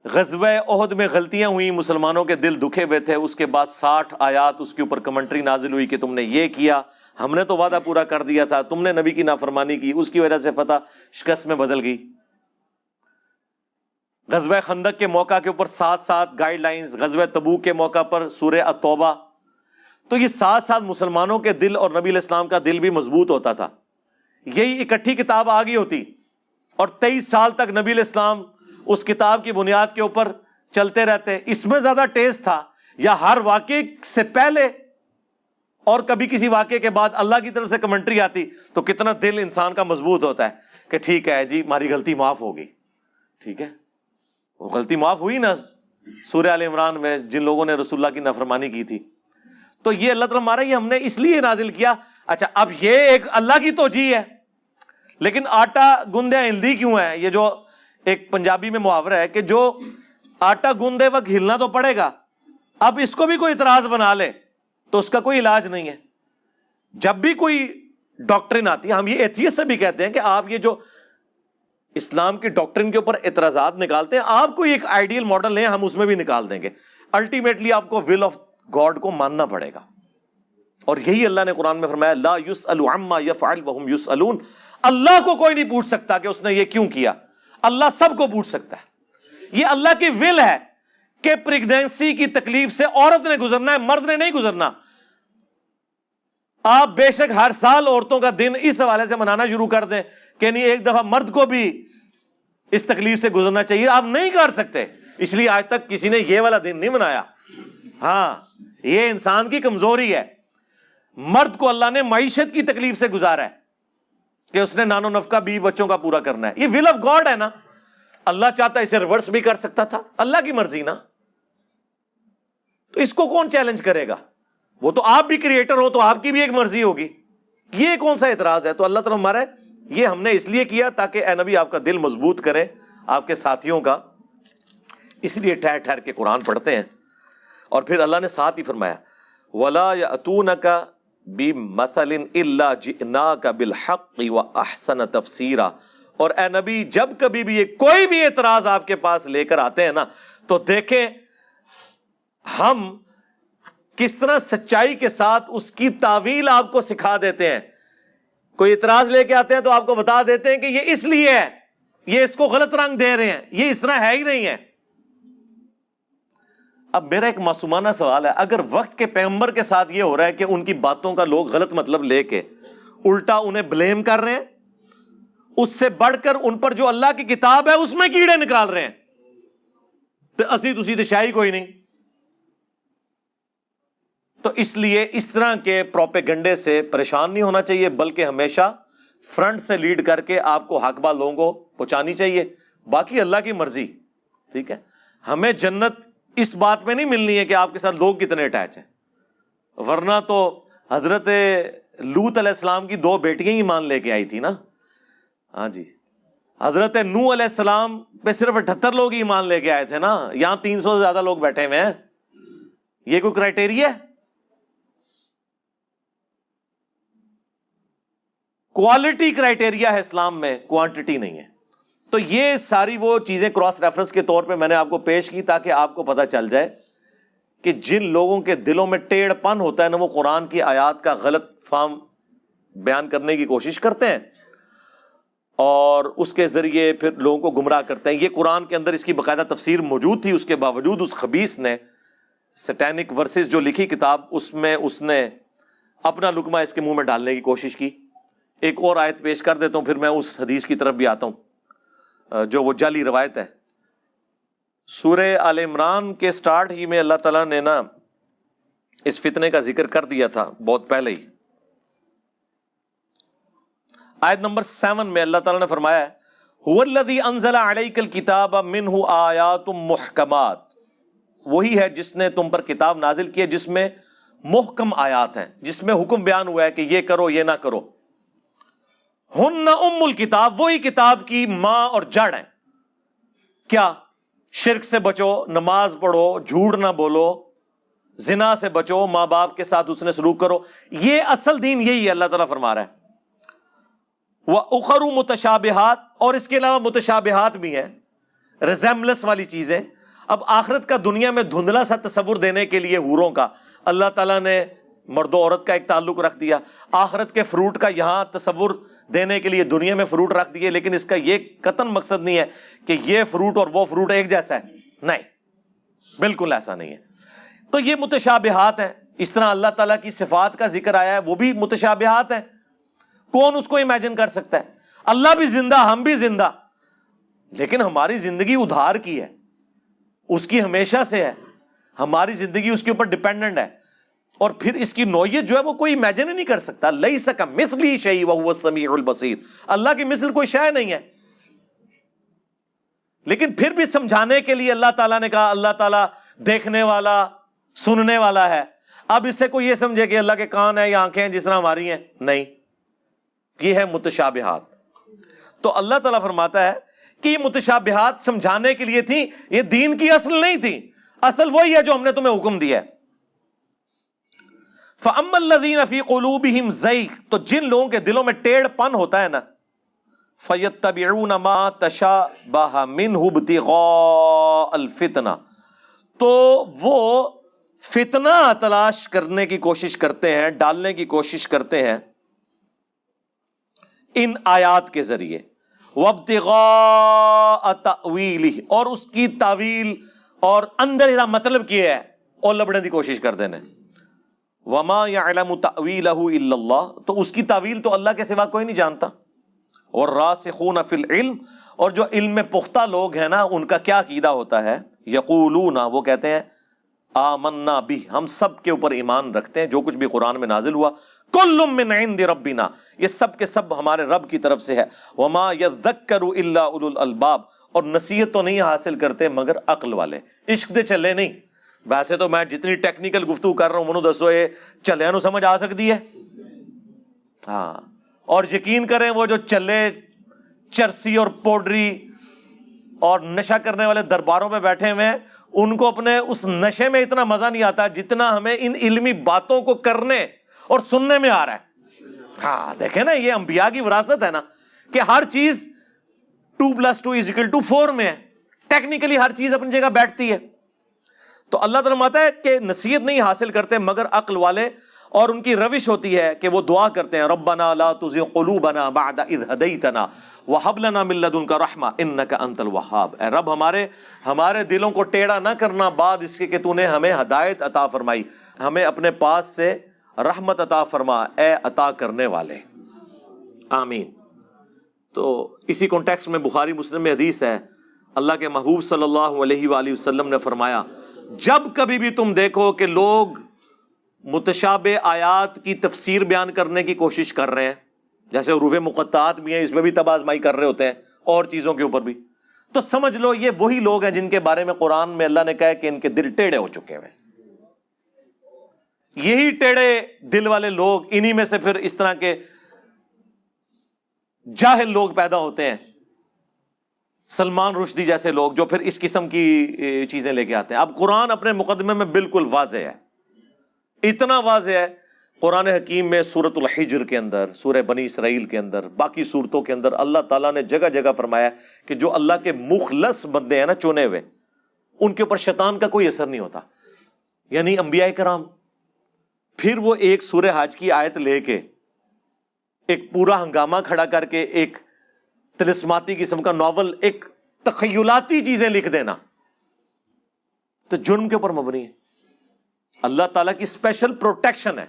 A: غزوہ احد میں غلطیاں ہوئیں، مسلمانوں کے دل دکھے ہوئے تھے، اس کے بعد 60 آیات اس کے اوپر کمنٹری نازل ہوئی کہ تم نے یہ کیا، ہم نے تو وعدہ پورا کر دیا تھا، تم نے نبی کی نافرمانی کی، اس کی وجہ سے فتح شکست میں بدل گئی۔ غزوہ خندق کے موقع کے اوپر 7 گائیڈ لائنز، غزوہ تبوک کے موقع پر سورہ التوبہ۔ تو یہ 7 مسلمانوں کے دل اور نبی علیہ السلام کا دل بھی مضبوط ہوتا تھا۔ یہی اکٹھی کتاب آ گئی ہوتی اور 23 سال تک نبی علیہ السلام اس کتاب کی بنیاد کے اوپر چلتے رہتے، اس میں زیادہ ٹیسٹ تھا یا ہر واقعے سے پہلے اور کبھی کسی واقعے کے بعد اللہ کی طرف سے کمنٹری آتی تو کتنا دل انسان کا مضبوط ہوتا ہے کہ ٹھیک ہے جی ہماری غلطی معاف ہوگی. ٹھیک ہے، وہ غلطی معاف ہوئی نا سورہ آل عمران میں جن لوگوں نے رسول اللہ کی نافرمانی کی تھی. تو یہ اللہ تعالیٰ ہمارا یہ ہم نے اس لیے نازل کیا. اچھا اب یہ ایک اللہ کی توجیہ ہے، لیکن آٹا گوندے ہلدی کیوں ہے؟ یہ جو ایک پنجابی میں محاورہ ہے کہ جو آٹا گوندے وقت ہلنا تو پڑے گا، اب اس کو بھی کوئی اعتراض بنا لے تو اس کا کوئی علاج نہیں ہے. جب بھی کوئی ڈاکٹرن آتی ہے، ہم یہ ایتھیسٹ سے بھی کہتے ہیں کہ آپ یہ جو اسلام کی ڈاکٹرن کے اوپر اعتراضات نکالتے ہیں، آپ کوئی ایک آئیڈیل ماڈل لیں، ہم اس میں بھی نکال دیں گے. الٹیمیٹلی آپ کو ول آف گاڈ کو ماننا پڑے گا. اور یہی اللہ نے قرآن میں فرمایا لا یسأل عما یفعل وہم یسألون. اللہ کو کوئی نہیں پوچھ سکتا کہ اس نے یہ کیوں کیا، اللہ سب کو پوچھ سکتا ہے. یہ اللہ کی ول ہے کہ پریگنینسی کی تکلیف سے عورت نے گزرنا ہے، مرد نے نہیں گزرنا. آپ بے شک ہر سال عورتوں کا دن اس حوالے سے منانا شروع کر دیں کہ نہیں ایک دفعہ مرد کو بھی اس تکلیف سے گزرنا چاہیے، آپ نہیں کر سکتے. اس لیے آج تک کسی نے یہ والا دن نہیں منایا. ہاں یہ انسان کی کمزوری ہے. مرد کو اللہ نے معیشت کی تکلیف سے گزارا ہے کہ اس نے نانو نفقہ بیوی بچوں کا پورا کرنا ہے. یہ ول آف گاڈ ہے نا. اللہ چاہتا اسے ریورس بھی کر سکتا تھا، اللہ کی مرضی نا. تو اس کو کون چیلنج کرے گا؟ وہ تو آپ بھی کریٹر ہو تو آپ کی بھی ایک مرضی ہوگی. یہ کون سا اعتراض ہے؟ تو اللہ تعالیٰ ہمارا یہ ہم نے اس لیے کیا تاکہ اے نبی آپ کا دل مضبوط کرے، آپ کے ساتھیوں کا. اس لیے ٹھہر ٹھہر کے قرآن پڑھتے ہیں. اور پھر اللہ نے ساتھ ہی فرمایا وَلَا يَأْتُونَكَ بِمَثَلٍ إِلَّا جِئْنَاكَ بِالْحَقِّ وَأَحْسَنَ تَفْسِيرًا. اور اے نبی جب کبھی بھی کوئی بھی اعتراض آپ کے پاس لے کر آتے ہیں نا تو دیکھیں ہم کس طرح سچائی کے ساتھ اس کی تعویل آپ کو سکھا دیتے ہیں. کوئی اعتراض لے کے آتے ہیں تو آپ کو بتا دیتے ہیں کہ یہ اس لیے ہے، یہ اس کو غلط رنگ دے رہے ہیں، یہ اس طرح ہے ہی نہیں ہے. اب میرا ایک معصومانہ سوال ہے، اگر وقت کے پیغمبر کے ساتھ یہ ہو رہا ہے کہ ان کی باتوں کا لوگ غلط مطلب لے کے الٹا انہیں بلیم کر رہے ہیں، اس سے بڑھ کر ان پر جو اللہ کی کتاب ہے اس میں کیڑے نکال رہے ہیں، تو اسی تسی تو شاہی کوئی نہیں. تو اس لیے اس طرح کے پروپیگنڈے سے پریشان نہیں ہونا چاہیے، بلکہ ہمیشہ فرنٹ سے لیڈ کر کے آپ کو حق بات لوگوں کو پہنچانی چاہیے. باقی اللہ کی مرضی. ٹھیک ہے، ہمیں جنت اس بات میں نہیں ملنی ہے کہ آپ کے ساتھ لوگ کتنے اٹیچ ہیں، ورنہ تو حضرت لوط علیہ السلام کی 2 بیٹیاں ہی مان لے کے آئی تھی نا. ہاں جی، حضرت نوح علیہ السلام پہ صرف 78 لوگ ہی ایمان لے کے آئے تھے نا، یہاں 300 سے زیادہ لوگ بیٹھے ہوئے ہیں. یہ کوئی کرائٹیریا ہے؟ کوالٹی کرائٹیریا ہے اسلام میں، کوانٹٹی نہیں ہے. تو یہ ساری وہ چیزیں کراس ریفرنس کے طور پہ میں نے آپ کو پیش کی تاکہ آپ کو پتہ چل جائے کہ جن لوگوں کے دلوں میں ٹیڑھ پن ہوتا ہے نا، وہ قرآن کی آیات کا غلط فہم بیان کرنے کی کوشش کرتے ہیں اور اس کے ذریعے پھر لوگوں کو گمراہ کرتے ہیں. یہ قرآن کے اندر اس کی باقاعدہ تفسیر موجود تھی، اس کے باوجود اس خبیث نے سیٹینک ورسز جو لکھی کتاب، اس میں اس نے اپنا لقمہ اس کے منہ میں ڈالنے کی کوشش کی. ایک اور آیت پیش کر دیتا ہوں، پھر میں اس حدیث کی طرف بھی آتا ہوں جو وہ جعلی روایت ہے. سورہ آل عمران کے سٹارٹ ہی میں اللہ تعالیٰ نے نا اس فتنے کا ذکر کر دیا تھا بہت پہلے ہی. آیت نمبر 7 میں اللہ تعالیٰ نے فرمایا ہے هُوَ الَّذِي أَنزَلَ عَلَيْكَ الْكِتَابَ مِنْهُ آيَاتٌ مُحْكَمَاتٌ. وہی ہے جس نے تم پر کتاب نازل کی ہے جس میں محکم آیات ہیں، جس میں حکم بیان ہوا ہے کہ یہ کرو یہ نہ کرو. ہن ام الکتاب، وہی کتاب کی ماں اور جڑ ہیں. کیا؟ شرک سے بچو، نماز پڑھو، جھوٹ نہ بولو، زنا سے بچو، ماں باپ کے ساتھ اس نے سلوک کرو. یہ اصل دین یہی ہے اللہ تعالیٰ فرما رہا ہے. وَأُخَرُ مُتَشَابِهَاتٌ، اور اس کے علاوہ متشابہات بھی ہیں، ریزیمبلنس والی چیزیں. اب آخرت کا دنیا میں دھندلا سا تصور دینے کے لیے حوروں کا اللہ تعالیٰ نے مرد و عورت کا ایک تعلق رکھ دیا. آخرت کے فروٹ کا یہاں تصور دینے کے لیے دنیا میں فروٹ رکھ دیے، لیکن اس کا یہ قطعاً مقصد نہیں ہے کہ یہ فروٹ اور وہ فروٹ ایک جیسا ہے. نہیں، بالکل ایسا نہیں ہے. تو یہ متشابہات ہیں. اس طرح اللہ تعالیٰ کی صفات کا ذکر آیا ہے، وہ بھی متشابہات ہیں. کون اس کو امیجن کر سکتا ہے؟ اللہ بھی زندہ، ہم بھی زندہ، لیکن ہماری زندگی ادھار کی ہے، اس کی ہمیشہ سے ہے، ہماری زندگی اس کے اوپر ڈیپینڈنٹ ہے، اور پھر اس کی نوعیت جو ہے وہ کوئی امیجن ہی نہیں کر سکتا۔ لیس کمثلہ شیء وہو السمیع البصیر، اللہ کی مثل کوئی شے نہیں ہے۔ لیکن پھر بھی سمجھانے کے لیے اللہ تعالیٰ نے کہا اللہ تعالیٰ دیکھنے والا، سننے والا ہے۔ اب اس سے کوئی یہ سمجھے کہ اللہ کے کان ہیں یا آنکھیں ہیں جس طرح ہماری ہیں، نہیں، یہ ہے متشابہات۔ تو اللہ تعالیٰ فرماتا ہے کہ یہ متشابہات سمجھانے کے لیے تھی، یہ دین کی اصل نہیں تھی، اصل وہی ہے جو ہم نے تمہیں حکم دیا ہے۔ فَأَمَّا الَّذِينَ فِي قُلُوبِهِمْ زَيْغٌ، تو جن لوگوں کے دلوں میں ٹیڑھ پن ہوتا ہے نا، فَيَتَّبِعُونَ مَا تَشَابَهَ مِنْهُ ابْتِغَاءَ الْفِتْنَةِ، تو وہ فتنہ تلاش کرنے کی کوشش کرتے ہیں، ڈالنے کی کوشش کرتے ہیں ان آیات کے ذریعے، وَابْتِغَاءَ تَأْوِيلِهِ، اور اس کی تعویل اور اندر ہی مطلب کیا ہے اور لبڑنے کی کوشش کرتے ہیں۔ وَمَا يَعْلَمُ تَأْوِيلَهُ إِلَّا اللَّهُ، تو اس کی تعویل تو اللہ کے سوا کوئی نہیں جانتا۔ وَالرَّاسِخُونَ فِي الْعِلْمِ، اور جو علم میں پختہ لوگ ہیں نا، ان کا کیا عقیدہ ہوتا ہے؟ یقولون، وہ کہتے ہیں آمنا بھی، ہم سب کے اوپر ایمان رکھتے ہیں، جو کچھ بھی قرآن میں نازل ہوا، کل من عند ربنا، یہ سب کے سب ہمارے رب کی طرف سے ہے۔ وما یذکر الا اولو الالباب، اور نصیحت تو نہیں حاصل کرتے مگر عقل والے، عشق دے چلے نہیں۔ ویسے تو میں جتنی ٹیکنیکل گفتگو کر رہا ہوں منو دسو یہ چلے نو سمجھ آ سکتی ہے؟ ہاں، اور یقین کریں وہ جو چلے چرسی اور پوڈری اور نشہ کرنے والے درباروں پہ بیٹھے ہوئے ہیں، ان کو اپنے اس نشے میں اتنا مزہ نہیں آتا جتنا ہمیں ان علمی باتوں کو کرنے اور سننے میں آ رہا ہے۔ ہاں دیکھیں نا، یہ انبیاء کی وراثت ہے نا، کہ ہر چیز 2+2=4 میں ہے، ٹیکنیکلی ہر چیز اپنی جگہ بیٹھتی ہے۔ تو اللہ تعالیٰ فرماتا ہے کہ نصیحت نہیں حاصل کرتے مگر عقل والے، اور ان کی روش ہوتی ہے کہ وہ دعا کرتے ہیں ربنا لا تزغ قلوبنا بعد اذ ہدیتنا وہب لنا من لدنک رحمہ انک انت الوہاب، اے رب ہمارے دلوں کو ٹیڑھا نہ کرنا بعد اس کے کہ تو نے ہمیں ہدایت عطا فرمائی، ہمیں اپنے پاس سے رحمت عطا فرما اے عطا کرنے والے، آمین۔ تو اسی کانٹیکسٹ میں بخاری مسلم میں حدیث ہے، اللہ کے محبوب صلی اللہ علیہ وآلہ وسلم نے فرمایا جب کبھی بھی تم دیکھو کہ لوگ متشابہ آیات کی تفسیر بیان کرنے کی کوشش کر رہے ہیں، جیسے حروف مقطعات بھی ہیں، اس میں بھی تباہ آزمائی کر رہے ہوتے ہیں اور چیزوں کے اوپر بھی، تو سمجھ لو یہ وہی لوگ ہیں جن کے بارے میں قرآن میں اللہ نے کہا ہے کہ ان کے دل ٹیڑھے ہو چکے ہیں۔ یہی ٹیڑھے دل والے لوگ، انہی میں سے پھر اس طرح کے جاہل لوگ پیدا ہوتے ہیں، سلمان رشدی جیسے لوگ جو پھر اس قسم کی چیزیں لے کے آتے ہیں۔ اب قرآن اپنے مقدمے میں بالکل واضح ہے، اتنا واضح ہے، قرآن حکیم میں سورۃ الحجر کے اندر، سورہ بنی اسرائیل کے اندر، باقی صورتوں کے اندر اللہ تعالیٰ نے جگہ جگہ فرمایا کہ جو اللہ کے مخلص بندے ہیں نا، چنے ہوئے، ان کے اوپر شیطان کا کوئی اثر نہیں ہوتا، یعنی انبیاء کرام۔ پھر وہ ایک سورہ حج کی آیت لے کے ایک پورا ہنگامہ کھڑا کر کے ایک طلسماتی قسم کا ناول، ایک تخیلاتی چیزیں لکھ دینا، تو جرم کے اوپر مبنی ہے۔ اللہ تعالیٰ کی اسپیشل پروٹیکشن ہے۔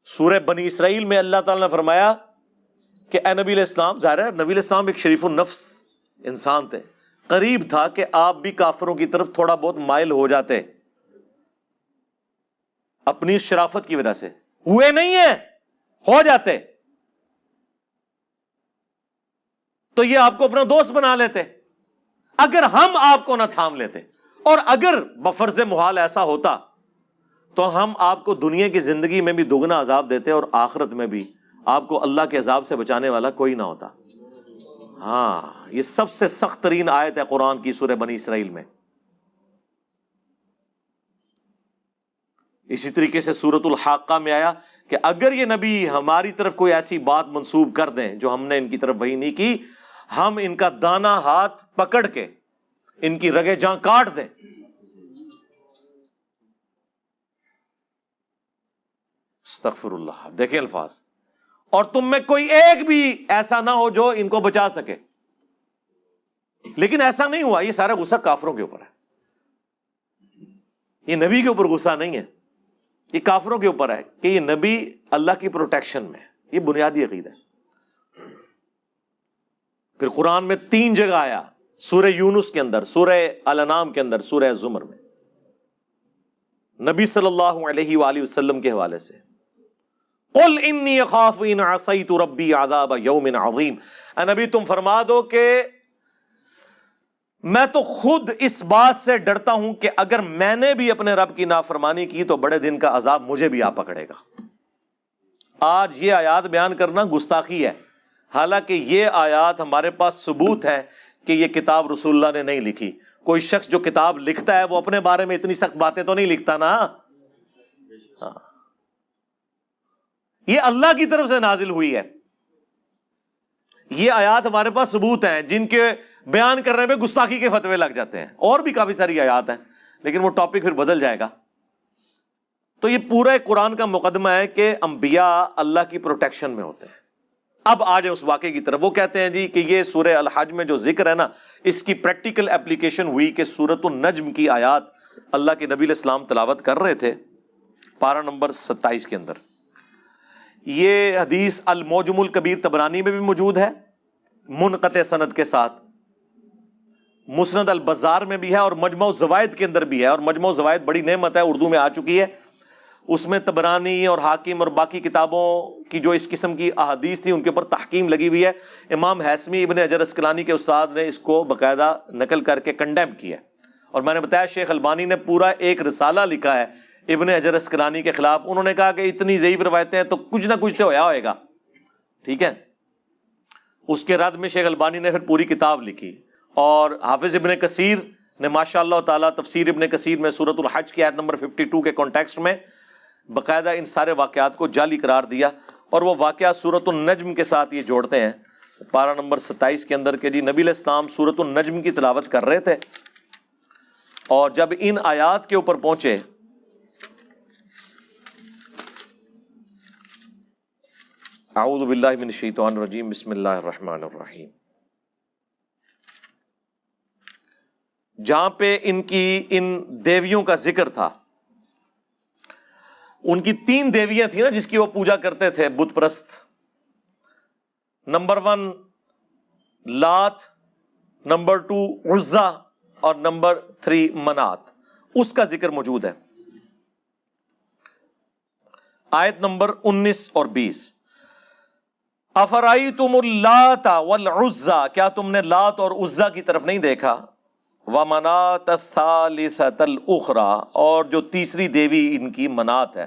A: سورہ بنی اسرائیل میں اللہ تعالیٰ نے فرمایا کہ اے نبی علیہ السلام، ظاہر ہے نبی علیہ السلام ایک شریف النفس انسان تھے، قریب تھا کہ آپ بھی کافروں کی طرف تھوڑا بہت مائل ہو جاتے، اپنی اس شرافت کی وجہ سے ہوئے نہیں ہیں، ہو جاتے تو یہ آپ کو اپنا دوست بنا لیتے اگر ہم آپ کو نہ تھام لیتے، اور اگر بفرض محال ایسا ہوتا تو ہم آپ کو دنیا کی زندگی میں بھی دگنا عذاب دیتے اور آخرت میں بھی آپ کو اللہ کے عذاب سے بچانے والا کوئی نہ ہوتا۔ ہاں، یہ سب سے سخت ترین آیت ہے قرآن کی سورہ بنی اسرائیل میں۔ اسی طریقے سے سورۃ الحاقہ میں آیا کہ اگر یہ نبی ہماری طرف کوئی ایسی بات منسوب کر دیں جو ہم نے ان کی طرف وحی نہیں کی، ہم ان کا دانا ہاتھ پکڑ کے ان کی رگیں جاں کاٹ دیں۔ استغفر اللہ، دیکھیں الفاظ، اور تم میں کوئی ایک بھی ایسا نہ ہو جو ان کو بچا سکے۔ لیکن ایسا نہیں ہوا، یہ سارا غصہ کافروں کے اوپر ہے، یہ نبی کے اوپر غصہ نہیں ہے، یہ کافروں کے اوپر ہے کہ یہ نبی اللہ کی پروٹیکشن میں، یہ بنیادی عقیدہ ہے۔ پھر قرآن میں 3 جگہ آیا، سورہ یونس کے اندر، سورہ الانعام کے اندر، سورہ زمر میں، نبی صلی اللہ علیہ وآلہ وسلم کے حوالے سے، قل انی اخاف ان عصیت ربی عذاب یوم عظیم، اے نبی تم فرما دو کہ میں تو خود اس بات سے ڈرتا ہوں کہ اگر میں نے بھی اپنے رب کی نافرمانی کی تو بڑے دن کا عذاب مجھے بھی آ پکڑے گا۔ آج یہ آیات بیان کرنا گستاخی ہے، حالانکہ یہ آیات ہمارے پاس ثبوت ہے کہ یہ کتاب رسول اللہ نے نہیں لکھی۔ کوئی شخص جو کتاب لکھتا ہے وہ اپنے بارے میں اتنی سخت باتیں تو نہیں لکھتا نا، یہ اللہ کی طرف سے نازل ہوئی ہے۔ یہ آیات ہمارے پاس ثبوت ہیں جن کے بیان کرنے میں گستاخی کے فتوے لگ جاتے ہیں، اور بھی کافی ساری آیات ہیں، لیکن وہ ٹاپک پھر بدل جائے گا۔ تو یہ پورا قرآن کا مقدمہ ہے کہ انبیاء اللہ کی پروٹیکشن میں ہوتے ہیں۔ اب آ جائے اس واقعے کی طرف۔ وہ کہتے ہیں جی کہ یہ سورہ الحج میں جو ذکر ہے نا، اس کی پریکٹیکل اپلیکیشن ہوئی کہ سورۃ النجم کی آیات اللہ کے نبی علیہ السلام تلاوت کر رہے تھے، پارہ نمبر 27 کے اندر۔ یہ حدیث المعجم الکبیر طبرانی میں بھی موجود ہے منقطع سند کے ساتھ، مسند البزار میں بھی ہے، اور مجمع الزوائد کے اندر بھی ہے، اور مجمع الزوائد بڑی نعمت ہے، اردو میں آ چکی ہے۔ اس میں طبرانی اور حاکم اور باقی کتابوں کی جو اس قسم کی احادیث تھی ان کے اوپر تحقیم لگی ہوئی ہے۔ امام ہیثمی ابن حجر اسقلانی کے استاد نے اس کو باقاعدہ نقل کر کے کنڈیم کیا ہے، اور میں نے بتایا شیخ البانی نے پورا ایک رسالہ لکھا ہے ابن حجر اسقلانی کے خلاف۔ انہوں نے کہا کہ اتنی ضعیف روایتیں ہیں تو کچھ نہ کچھ تو ہوئے گا، ٹھیک ہے۔ اس کے رد میں شیخ البانی نے پھر پوری کتاب لکھی، اور حافظ ابن کثیر نے ماشاء اللہ تعالیٰ تفسیر ابن کثیر میں سورۃ الحج کی آیت نمبر 52 کے کانٹیکسٹ میں باقاعدہ ان سارے واقعات کو جعلی قرار دیا، اور وہ واقعات سورۃ النجم کے ساتھ یہ جوڑتے ہیں پارہ نمبر 27 کے اندر کہ جی نبی علیہ السلام سورۃ النجم کی تلاوت کر رہے تھے، اور جب ان آیات کے اوپر پہنچے اعوذ باللہ من الشیطان الرجیم بسم اللہ الرحمن الرحیم، جہاں پہ ان دیویوں کا ذکر تھا، ان کی 3 دیویاں تھیں نا جس کی وہ پوجا کرتے تھے بت پرست۔ نمبر 1 لات، نمبر 2 عزا، اور نمبر 3 منات، اس کا ذکر موجود ہے آیت نمبر 19 اور 20۔ افرائیتم اللات والعزا، کیا تم نے لات اور عزا کی طرف نہیں دیکھا، ومنات الثالثۃ الاخری، اور جو تیسری دیوی ان کی منات ہے،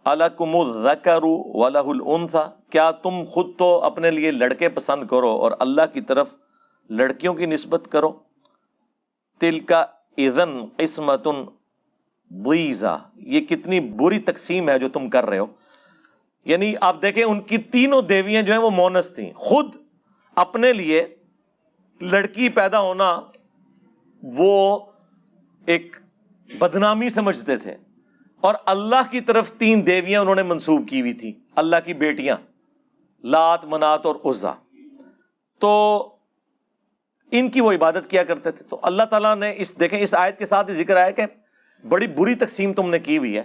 A: الکم الذکر ولہ الانثی، کیا تم خود تو اپنے لیے لڑکے پسند کرو اور اللہ کی طرف لڑکیوں کی نسبت کرو، تلک اذن قسمۃ ضیزہ، یہ کتنی بری تقسیم ہے جو تم کر رہے ہو۔ یعنی آپ دیکھیں ان کی تینوں دیویاں جو ہیں وہ مونس تھیں، خود اپنے لیے لڑکی پیدا ہونا وہ ایک بدنامی سمجھتے تھے، اور اللہ کی طرف 3 دیویاں انہوں نے منسوب کی ہوئی تھی، اللہ کی بیٹیاں لات، منات اور عزا، تو ان کی وہ عبادت کیا کرتے تھے۔ تو اللہ تعالیٰ نے دیکھیں اس آیت کے ساتھ ذکر آیا کہ بڑی بری تقسیم تم نے کی ہوئی ہے۔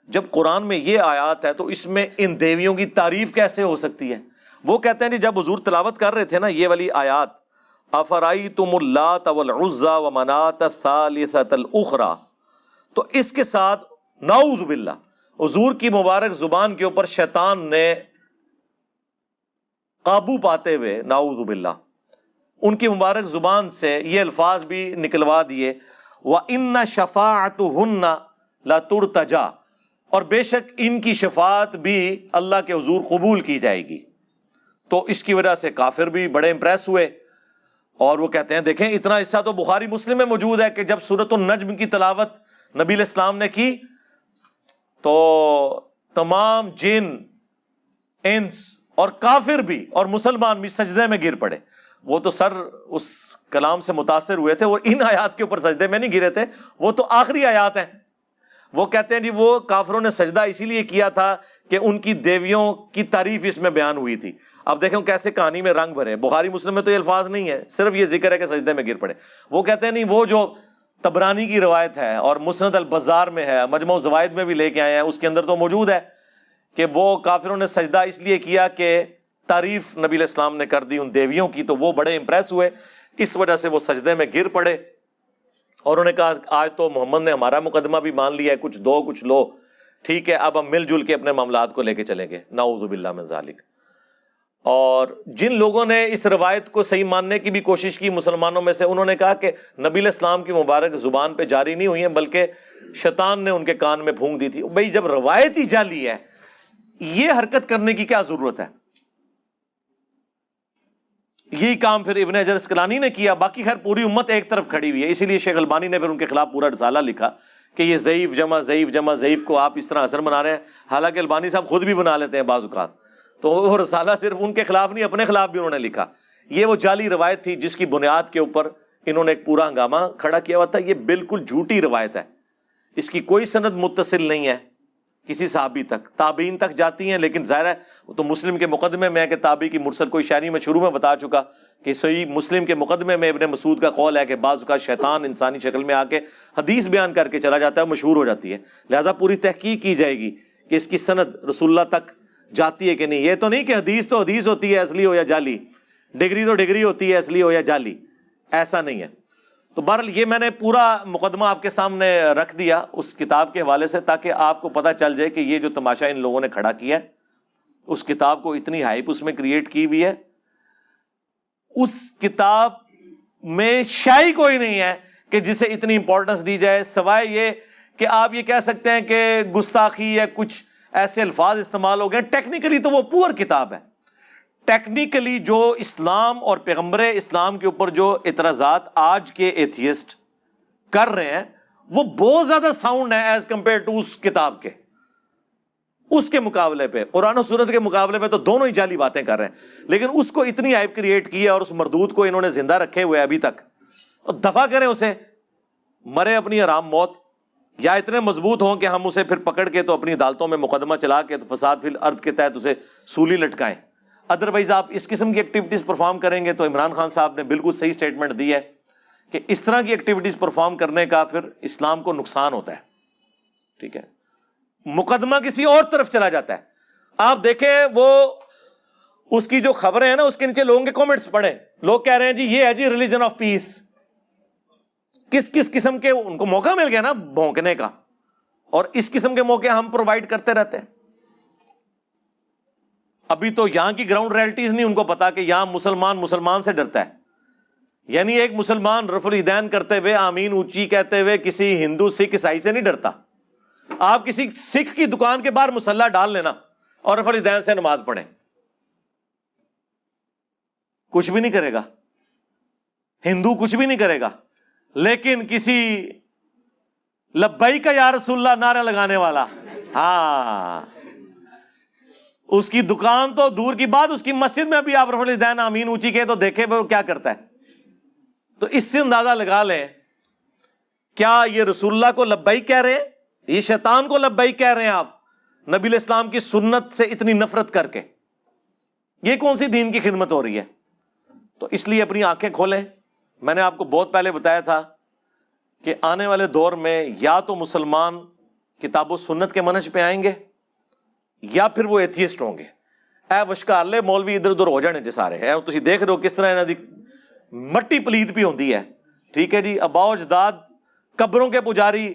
A: جب قرآن میں یہ آیات ہے تو اس میں ان دیویوں کی تعریف کیسے ہو سکتی ہے؟ وہ کہتے ہیں جب حضور تلاوت کر رہے تھے نا یہ والی آیات، افرائیتم اللات والعزا ومنات الثالثۃ الاخری، تو اس کے ساتھ نعوذ باللہ حضور کی مبارک زبان کے اوپر شیطان نے قابو پاتے ہوئے نعوذ باللہ ان کی مبارک زبان سے یہ الفاظ بھی نکلوا دیے، وَإِنَّ شَفَاعَتُهُنَّ لَتُرْتَجَا، اور بے شک ان کی شفاعت بھی اللہ کے حضور قبول کی جائے گی۔ تو اس کی وجہ سے کافر بھی بڑے امپریس ہوئے، اور وہ کہتے ہیں دیکھیں اتنا حصہ تو بخاری مسلم میں موجود ہے کہ جب سورۃ النجم کی تلاوت نبی علیہ السلام نے کی تو تمام جن، انس اور کافر بھی اور مسلمان بھی سجدے میں گر پڑے۔ وہ تو سر اس کلام سے متاثر ہوئے تھے، اور ان آیات کے اوپر سجدے میں نہیں گرے تھے، وہ تو آخری آیات ہیں۔ وہ کہتے ہیں جی وہ کافروں نے سجدہ اسی لیے کیا تھا کہ ان کی دیویوں کی تعریف اس میں بیان ہوئی تھی۔ اب دیکھیں کیسے کہانی میں رنگ بھرے، بخاری مسلم میں تو یہ الفاظ نہیں ہے، صرف یہ ذکر ہے کہ سجدے میں گر پڑے۔ وہ کہتے ہیں نہیں، وہ جو طبرانی کی روایت ہے اور مسند البزار میں ہے، مجمع الزوائد میں بھی لے کے آئے ہیں، اس کے اندر تو موجود ہے کہ وہ کافروں نے سجدہ اس لیے کیا کہ تعریف نبی علیہ السلام نے کر دی ان دیویوں کی، تو وہ بڑے امپریس ہوئے، اس وجہ سے وہ سجدے میں گر پڑے اور انہوں نے کہا آج تو محمد نے ہمارا مقدمہ بھی مان لیا ہے، کچھ دو کچھ لو، ٹھیک ہے اب ہم مل جل کے اپنے معاملات کو لے کے چلیں گے، نعوذ باللہ من ذالک۔ اور جن لوگوں نے اس روایت کو صحیح ماننے کی بھی کوشش کی مسلمانوں میں سے، انہوں نے کہا کہ نبی علیہ السلام کی مبارک زبان پہ جاری نہیں ہوئی ہیں بلکہ شیطان نے ان کے کان میں پھونک دی تھی۔ بھئی جب روایت ہی جعلی ہے، یہ حرکت کرنے کی کیا ضرورت ہے؟ یہی کام پھر ابن حجر اسقلانی نے کیا، باقی خیر پوری امت ایک طرف کھڑی ہوئی ہے، اسی لیے شیخ البانی نے پھر ان کے خلاف پورا رسالہ لکھا کہ یہ ضعیف جمع ضعیف جمع ضعیف کو آپ اس طرح اثر بنا رہے ہیں، حالانکہ البانی صاحب خود بھی بنا لیتے ہیں بعض اوقات، تو وہ رسالہ صرف ان کے خلاف نہیں اپنے خلاف بھی انہوں نے لکھا۔ یہ وہ جعلی روایت تھی جس کی بنیاد کے اوپر انہوں نے ایک پورا ہنگامہ کھڑا کیا ہوا تھا۔ یہ بالکل جھوٹی روایت ہے، اس کی کوئی سند متصل نہیں ہے کسی صحابی تک، تابعین تک جاتی ہیں، لیکن ظاہر ہے وہ تو مسلم کے مقدمے میں ہے کہ تابعی کی مرسل کوئی شاعری میں شروع میں بتا چکا کہ صحیح مسلم کے مقدمے میں ابن مسعود کا قول ہے کہ بعض کا شیطان انسانی شکل میں آ کے حدیث بیان کر کے چلا جاتا ہے، مشہور ہو جاتی ہے، لہٰذا پوری تحقیق کی جائے گی کہ اس کی سند رسول اللہ تک جاتی ہے کہ نہیں۔ یہ تو نہیں کہ حدیث تو حدیث ہوتی ہے اصلی ہو یا جعلی، ڈگری تو ڈگری ہوتی ہے اصلی ہو یا جعلی، ایسا نہیں ہے۔ تو بہرحال یہ میں نے پورا مقدمہ آپ کے سامنے رکھ دیا اس کتاب کے حوالے سے، تاکہ آپ کو پتہ چل جائے کہ یہ جو تماشا ان لوگوں نے کھڑا کیا ہے، اس کتاب کو اتنی ہائپ اس میں کریٹ کی ہوئی ہے، اس کتاب میں شے کوئی نہیں ہے کہ جسے اتنی امپورٹنس دی جائے، سوائے یہ کہ آپ یہ کہہ سکتے ہیں کہ گستاخی یا کچھ ایسے الفاظ استعمال ہو گئے۔ ٹیکنیکلی تو وہ پور کتاب ہے، ٹیکنیکلی جو اسلام اور پیغمبر اسلام کے اوپر جو اعتراضات آج کے ایتھیسٹ کر رہے ہیں وہ بہت زیادہ ساؤنڈ ہے ایز کمپیئر ٹو اس کتاب کے، اس کے مقابلے پہ قرآن و سنت کے مقابلے پہ تو دونوں ہی جعلی باتیں کر رہے ہیں، لیکن اس کو اتنی ہائپ کریٹ کی ہے اور اس مردود کو انہوں نے زندہ رکھے ہوئے ابھی تک، اور دفع کریں اسے، مرے اپنی آرام موت، یا اتنے مضبوط ہوں کہ ہم اسے پھر پکڑ کے تو اپنی عدالتوں میں مقدمہ چلا کے تو فساد فی الارض کے تحت اسے سولی لٹکائیں۔ ادروائز آپ اس قسم کی ایکٹیویٹیز پرفارم کریں گے تو عمران خان صاحب نے بالکل صحیح سٹیٹمنٹ دی ہے کہ اس طرح کی ایکٹیویٹیز پرفارم کرنے کا پھر اسلام کو نقصان ہوتا ہے، ٹھیک ہے، مقدمہ کسی اور طرف چلا جاتا ہے۔ آپ دیکھیں وہ اس کی جو خبریں ہیں نا، اس کے نیچے لوگوں کے کامنٹس پڑھیں، لوگ کہہ رہے ہیں جی یہ ہے جی ریلیجن آف پیس، کس کس قسم کے ان کو موقع مل گیا نا بھونکنے کا، اور اس قسم کے موقع ہم پرووائڈ کرتے رہتے ہیں۔ ابھی تو یہاں کی گراؤنڈ ریئلٹیز نہیں ان کو پتا کہ یہاں مسلمان سے ڈرتا ہے، یعنی ایک مسلمان رفع الیدین کرتے ہوئے آمین اونچی کہتے ہوئے کسی ہندو سکھ عیسائی سے نہیں ڈرتا۔ آپ کسی سکھ کی دکان کے باہر مصلی ڈال لینا اور رفع الیدین سے نماز پڑھیں، کچھ بھی نہیں کرے گا، ہندو کچھ بھی نہیں کرے گا، لیکن کسی لبیک یا رسول اللہ نعرہ لگانے والا، ہاں اس کی دکان تو دور کی بات، اس کی مسجد میں بھی آپ رفع الیدین آمین اونچی کہے تو دیکھے وہ کیا کرتا ہے۔ تو اس سے اندازہ لگا لیں کیا یہ رسول اللہ کو لبیک کہہ رہے ہیں، یہ شیطان کو لبیک کہہ رہے ہیں آپ نبی علیہ السلام کی سنت سے اتنی نفرت کر کے، یہ کون سی دین کی خدمت ہو رہی ہے؟ تو اس لیے اپنی آنکھیں کھولیں۔ میں نے آپ کو بہت پہلے بتایا تھا کہ آنے والے دور میں یا تو مسلمان کتاب و سنت کے منہج پہ آئیں گے یا پھر وہ ایتھیسٹ ہوں گے۔ اے وشکارلے مولوی ادھر ادھر ہو جانے جے سارے ہے، تسی دیکھ رہے ہو کس طرح انہاں دی مٹی پلیت بھی ہوندی ہے، ٹھیک ہے جی، آباء و اجداد قبروں کے پجاری،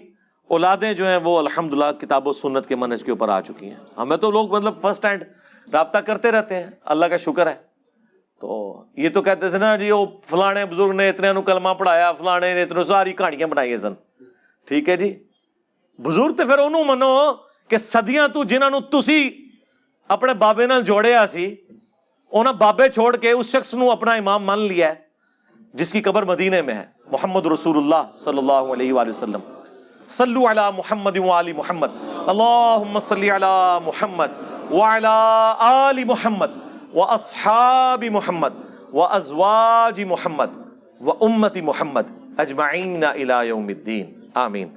A: اولادیں جو ہیں وہ الحمدللہ کتاب و سنت کے منہج کے اوپر آ چکی ہیں۔ ہمیں تو لوگ مطلب فرسٹ ہینڈ رابطہ کرتے رہتے ہیں، اللہ کا شکر ہے۔ تو یہ تو کہتے تھے نا جی وہ فلانے بزرگ نے اتنے نو کلمہ پڑھایا، فلانے نے اتنے، ساری کہانیاں بنائی سن، ٹھیک ہے جی۔ بزرگ تو پھر انہوں منو کہ صدیاں تو جنہاں نو تسی اپنے بابے نال جوڑیا سی، انہاں بابے چھوڑ کے اس شخص نو اپنا امام مان لیا ہے جس کی قبر مدینے میں ہے، محمد رسول اللہ صلی اللہ علیہ وآلہ وسلم۔ صلو علی محمد وآل محمد، اللہم صلی علی محمد وعلی آل محمد واصحاب محمد وازواج محمد وامت محمد اجمعین الی یوم الدین، آمین۔